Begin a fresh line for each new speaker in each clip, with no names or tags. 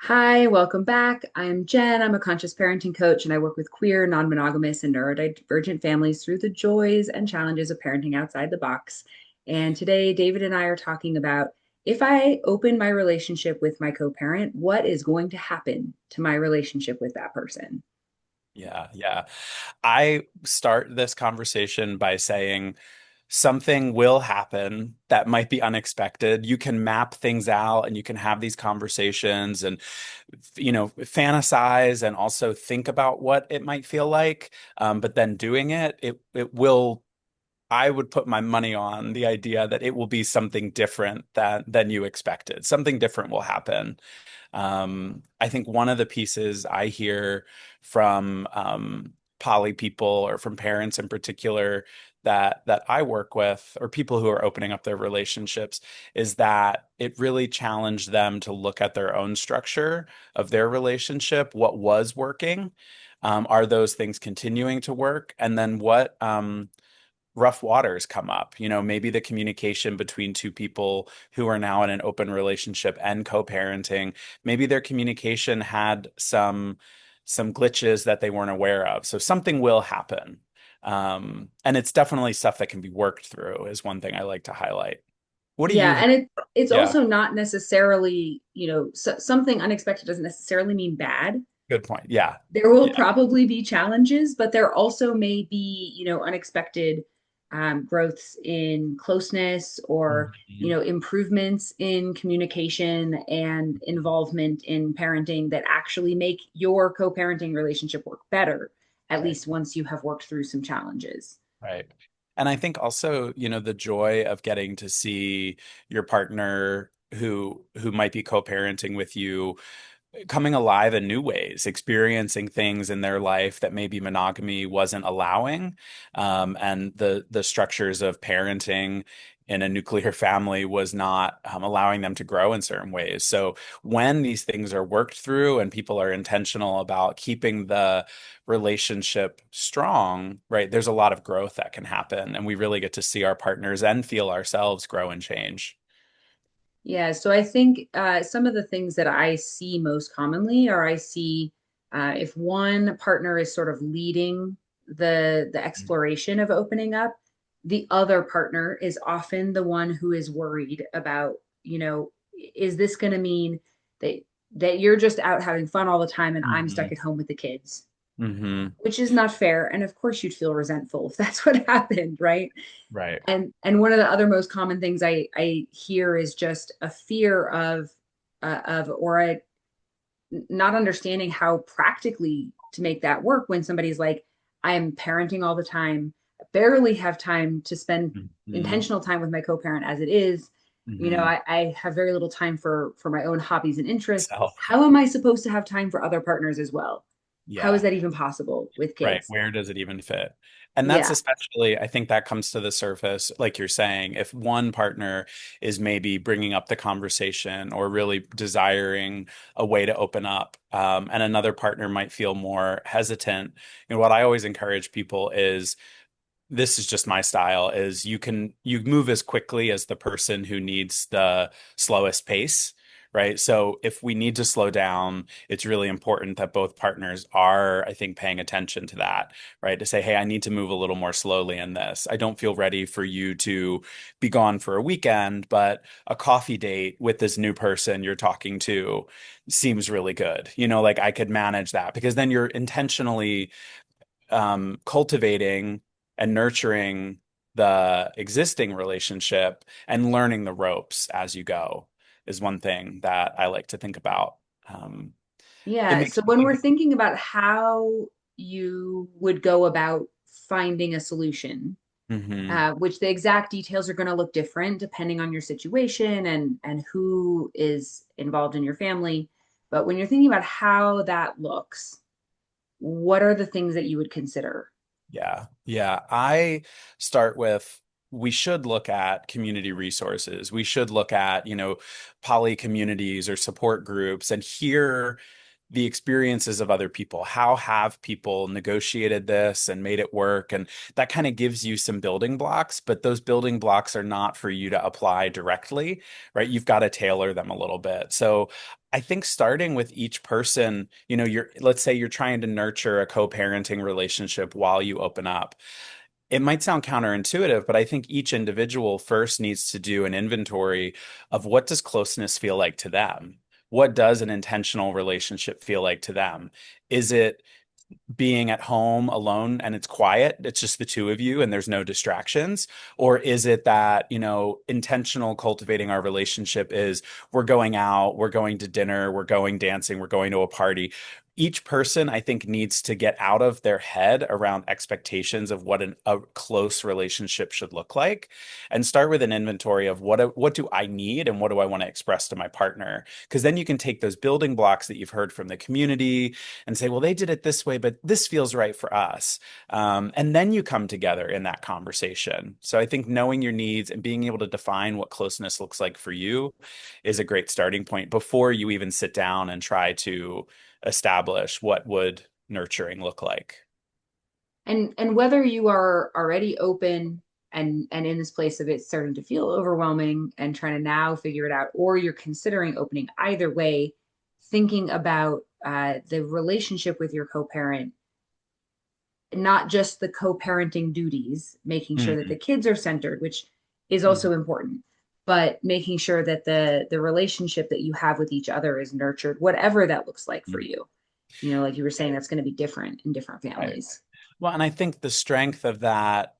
Hi, welcome back. I'm Jen. I'm a conscious parenting coach, and I work with queer, non-monogamous, and neurodivergent families through the joys and challenges of parenting outside the box. And today, David and I are talking about if I open my relationship with my co-parent, what is going to happen to my relationship with that person?
Yeah, yeah. I start this conversation by saying something will happen that might be unexpected. You can map things out and you can have these conversations and, fantasize and also think about what it might feel like. But then doing it will. I would put my money on the idea that it will be something different than you expected. Something different will happen. I think one of the pieces I hear from poly people or from parents in particular that I work with or people who are opening up their relationships is that it really challenged them to look at their own structure of their relationship, what was working. Are those things continuing to work? And then what rough waters come up. Maybe the communication between two people who are now in an open relationship and co-parenting, maybe their communication had some glitches that they weren't aware of. So something will happen. And it's definitely stuff that can be worked through is one thing I like to highlight. What do you
Yeah,
hear?
and it's
Yeah,
also not necessarily, something unexpected doesn't necessarily mean bad.
good point. Yeah.
There will
Yeah.
probably be challenges, but there also may be, unexpected growths in closeness or,
Mhm.
improvements in communication and involvement in parenting that actually make your co-parenting relationship work better, at
Right.
least once you have worked through some challenges.
Right. And I think also, the joy of getting to see your partner who might be co-parenting with you coming alive in new ways, experiencing things in their life that maybe monogamy wasn't allowing, and the structures of parenting in a nuclear family was not allowing them to grow in certain ways. So when these things are worked through and people are intentional about keeping the relationship strong, right, there's a lot of growth that can happen, and we really get to see our partners and feel ourselves grow and change.
Yeah, so I think some of the things that I see most commonly are I see if one partner is sort of leading the exploration of opening up, the other partner is often the one who is worried about, is this going to mean that you're just out having fun all the time and I'm stuck
Hmm.
at home with the kids,
Hmm.
which is not fair. And of course you'd feel resentful if that's what happened, right?
Right.
And one of the other most common things I hear is just a fear of or a not understanding how practically to make that work when somebody's like, I'm parenting all the time, I barely have time to spend
Hmm.
intentional time with my co-parent as it is.
Hmm.
I have very little time for my own hobbies and interests.
Self.
How am I supposed to have time for other partners as well? How is
Yeah.
that even possible with
Right.
kids?
Where does it even fit? And that's
Yeah.
especially, I think that comes to the surface, like you're saying, if one partner is maybe bringing up the conversation or really desiring a way to open up, and another partner might feel more hesitant. What I always encourage people is this is just my style is you move as quickly as the person who needs the slowest pace, right? So if we need to slow down, it's really important that both partners are, I think, paying attention to that, right? To say, hey, I need to move a little more slowly in this. I don't feel ready for you to be gone for a weekend, but a coffee date with this new person you're talking to seems really good. Like I could manage that because then you're intentionally cultivating and nurturing the existing relationship and learning the ropes as you go is one thing that I like to think about. Um, it
Yeah.
makes
So
me
when we're
think.
thinking about how you would go about finding a solution,
Mhm.
which the exact details are going to look different depending on your situation and who is involved in your family. But when you're thinking about how that looks, what are the things that you would consider?
Yeah, yeah. I start with we should look at community resources. We should look at, poly communities or support groups and hear the experiences of other people. How have people negotiated this and made it work? And that kind of gives you some building blocks, but those building blocks are not for you to apply directly, right? You've got to tailor them a little bit. So I think starting with each person, let's say you're trying to nurture a co-parenting relationship while you open up. It might sound counterintuitive, but I think each individual first needs to do an inventory of what does closeness feel like to them? What does an intentional relationship feel like to them? Is it being at home alone and it's quiet, it's just the two of you and there's no distractions? Or is it that, intentional cultivating our relationship is we're going out, we're going to dinner, we're going dancing, we're going to a party? Each person, I think, needs to get out of their head around expectations of what a close relationship should look like and start with an inventory of what do I need and what do I want to express to my partner? Because then you can take those building blocks that you've heard from the community and say, well, they did it this way, but this feels right for us. And then you come together in that conversation. So I think knowing your needs and being able to define what closeness looks like for you is a great starting point before you even sit down and try to establish what would nurturing look like.
And whether you are already open and in this place of it starting to feel overwhelming and trying to now figure it out, or you're considering opening, either way, thinking about the relationship with your co-parent, not just the co-parenting duties, making sure that the
Mhm.
kids are centered, which is
Mhm.
also important, but making sure that the relationship that you have with each other is nurtured, whatever that looks like for
Mhm.
you. You know, like you were saying,
Right.
that's going to be different in different
Right.
families.
Well, and I think the strength of that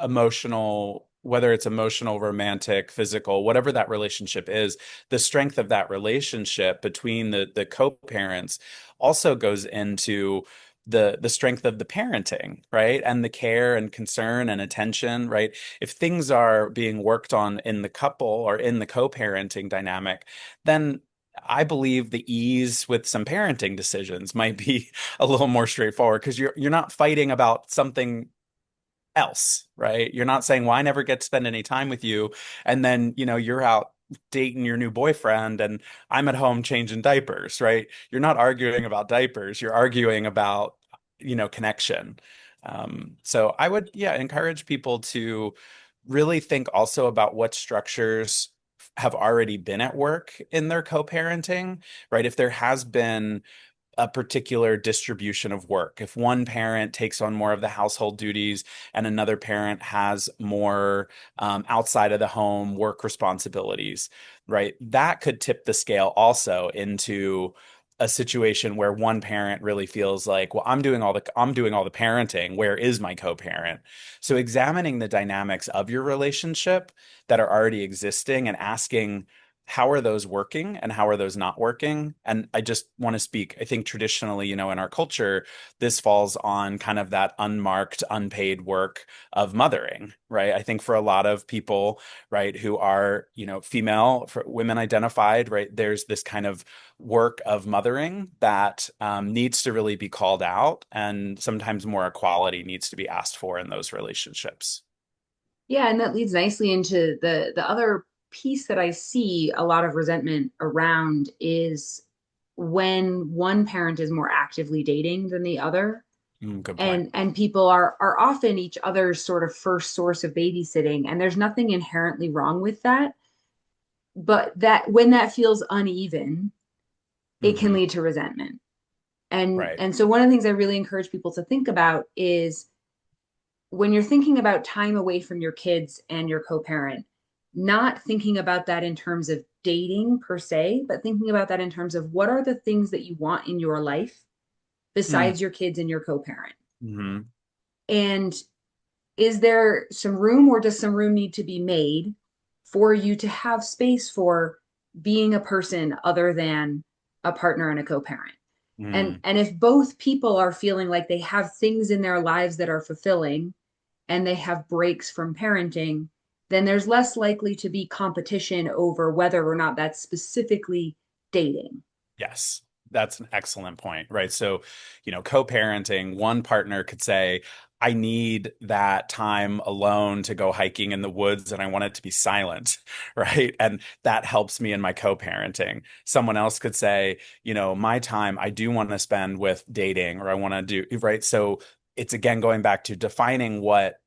emotional, whether it's emotional, romantic, physical, whatever that relationship is, the strength of that relationship between the co-parents also goes into the strength of the parenting, right? And the care and concern and attention, right? If things are being worked on in the couple or in the co-parenting dynamic, then I believe the ease with some parenting decisions might be a little more straightforward because you're not fighting about something else, right? You're not saying, well, I never get to spend any time with you. And then, you're out dating your new boyfriend and I'm at home changing diapers, right? You're not arguing about diapers. You're arguing about, connection. So I would, yeah, encourage people to really think also about what structures have already been at work in their co-parenting, right? If there has been a particular distribution of work. If one parent takes on more of the household duties and another parent has more outside of the home work responsibilities, right? That could tip the scale also into a situation where one parent really feels like, well, I'm doing all the parenting. Where is my co-parent? So examining the dynamics of your relationship that are already existing and asking how are those working and how are those not working? And I just want to speak, I think traditionally, in our culture, this falls on kind of that unmarked, unpaid work of mothering, right? I think for a lot of people, right, who are, female, for women identified, right, there's this kind of work of mothering that needs to really be called out. And sometimes more equality needs to be asked for in those relationships.
Yeah, and that leads nicely into the other piece that I see a lot of resentment around is when one parent is more actively dating than the other.
Good point.
And people are often each other's sort of first source of babysitting, and there's nothing inherently wrong with that. But that when that feels uneven, it can
Hmm.
lead to resentment. And
Right.
and so one of the things I really encourage people to think about is when you're thinking about time away from your kids and your co-parent, not thinking about that in terms of dating per se, but thinking about that in terms of what are the things that you want in your life besides your kids and your co-parent.
Mm-hmm.
And is there some room or does some room need to be made for you to have space for being a person other than a partner and a co-parent? And if both people are feeling like they have things in their lives that are fulfilling and they have breaks from parenting, then there's less likely to be competition over whether or not that's specifically dating.
Yes, that's an excellent point, right? So, co-parenting, one partner could say, I need that time alone to go hiking in the woods and I want it to be silent, right? And that helps me in my co-parenting. Someone else could say, my time I do want to spend with dating or I want to do, right? So it's again going back to defining what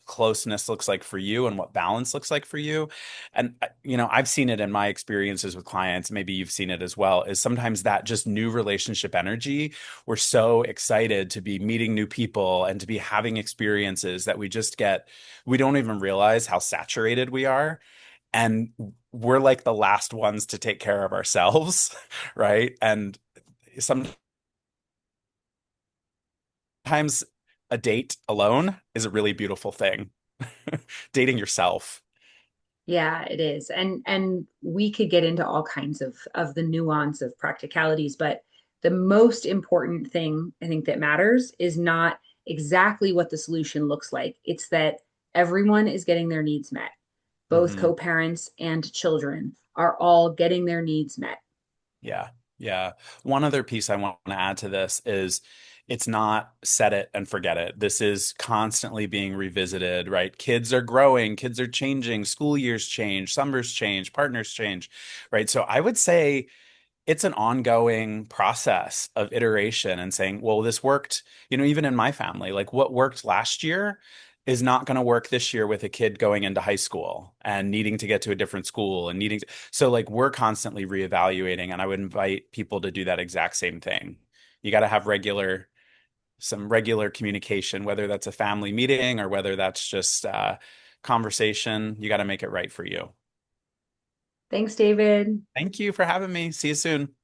closeness looks like for you and what balance looks like for you. And I've seen it in my experiences with clients, maybe you've seen it as well, is sometimes that just new relationship energy. We're so excited to be meeting new people and to be having experiences that we don't even realize how saturated we are. And we're like the last ones to take care of ourselves, right? And sometimes a date alone is a really beautiful thing. Dating yourself.
Yeah, it is. And we could get into all kinds of the nuance of practicalities, but the most important thing I think that matters is not exactly what the solution looks like. It's that everyone is getting their needs met. Both
Hmm.
co-parents and children are all getting their needs met.
Yeah. Yeah. One other piece I want to add to this is it's not set it and forget it. This is constantly being revisited, right? Kids are growing, kids are changing, school years change, summers change, partners change, right? So I would say it's an ongoing process of iteration and saying, well, this worked, even in my family, like what worked last year is not going to work this year with a kid going into high school and needing to get to a different school and so like we're constantly reevaluating. And I would invite people to do that exact same thing. You got to have some regular communication, whether that's a family meeting or whether that's just conversation. You got to make it right for you.
Thanks, David.
Thank you for having me. See you soon.